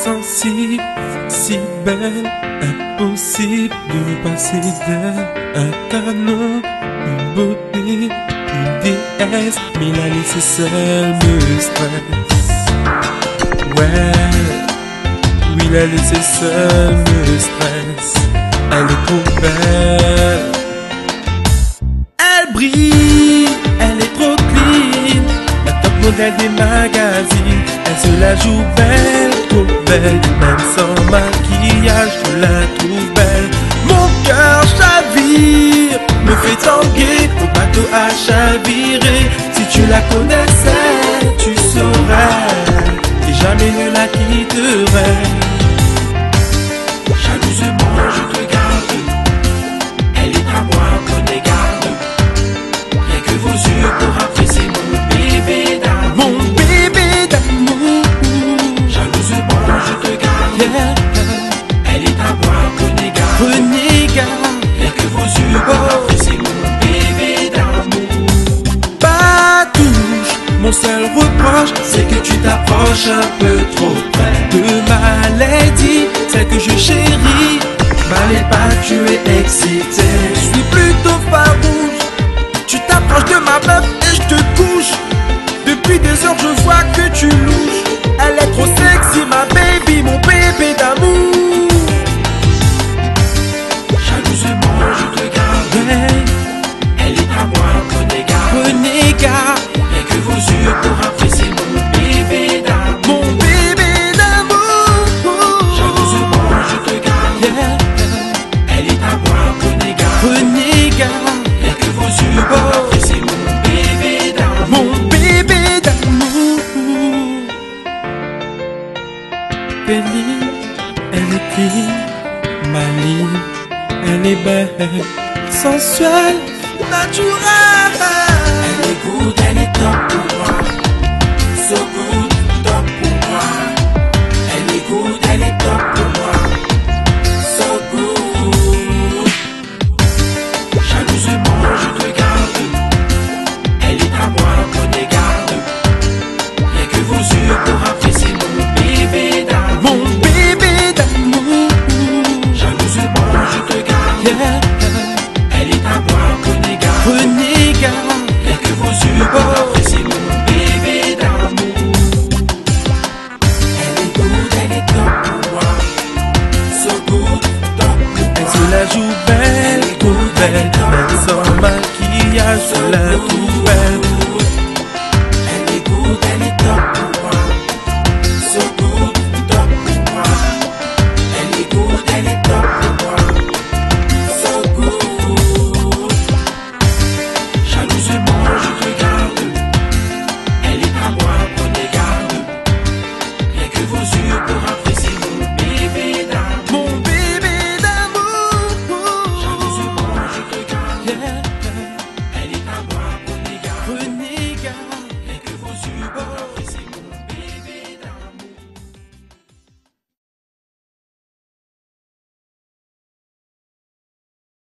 sensible, si belle, impossible de passer d'elle. Un canon, une beauté, une déesse, mais la laisser seule me stresse. Ouais, oui, la laisser seule me stresse. Elle est trop belle, elle brille, elle est trop clean, la top modèle des magazines. Elle se la joue belle, trop belle, même sans maquillage, je la trouve belle. Mon cœur chavire, me fait tanguer, au bateau à chavirer. Si tu la connaissais, tu saurais, et jamais ne la quitterais. Jalousement je te garde, elle est à moi, prenez garde. Rien que vos yeux pour apprécier mon bébé d'amour. Mon bébé d'amour. Jalousement je te garde, Yeah. elle est à moi, prenez garde. Prenez garde. Rien que vos yeux pour apprécier mon bébé d'amour. Pas touche, mon seul reproche, C'est que tu t'approches un peu trop près de ma lady, celle que je chéris. M'allez pas, tu es excité. Je suis plutôt farouche. Tu t'approches de ma meuf et je te couche. Depuis des heures je vois que tu louches. Elle est trop sexy ma baby, mon bébé d'amour. Jalousement je te garde, Ouais, elle est à moi, prenez garde. prenez garde. Rien que vos yeux pour apprécier mon bébé d'amour. Mon bébé d'amour. Jalousement je te garde, Yeah. elle est à moi, prenez garde. Prenez garde. Rien que vos yeux pour apprécier mon bébé d'amour. Mon bébé d'amour. Belle, elle est clean, maligne, elle est belle, sensuelle, naturelle. Elle est good, elle est top pour moi. So good, top pour moi. Elle est good, elle est top pour moi. So good. Jalousement je te garde, elle est à moi, prenez garde. Rien que vos yeux pour apprécier mon bébé d'amour. Mon bébé d'amour. Jalousement je te garde, Yeah. elle est à moi, prenez garde. Prenez garde. Rien que vos yeux pour apprécier mon bébé d'amour. Elle est good, elle est top pour moi. So good, top pour Elle moi. se la joue belle, trop belle, même sans maquillage, je la trouve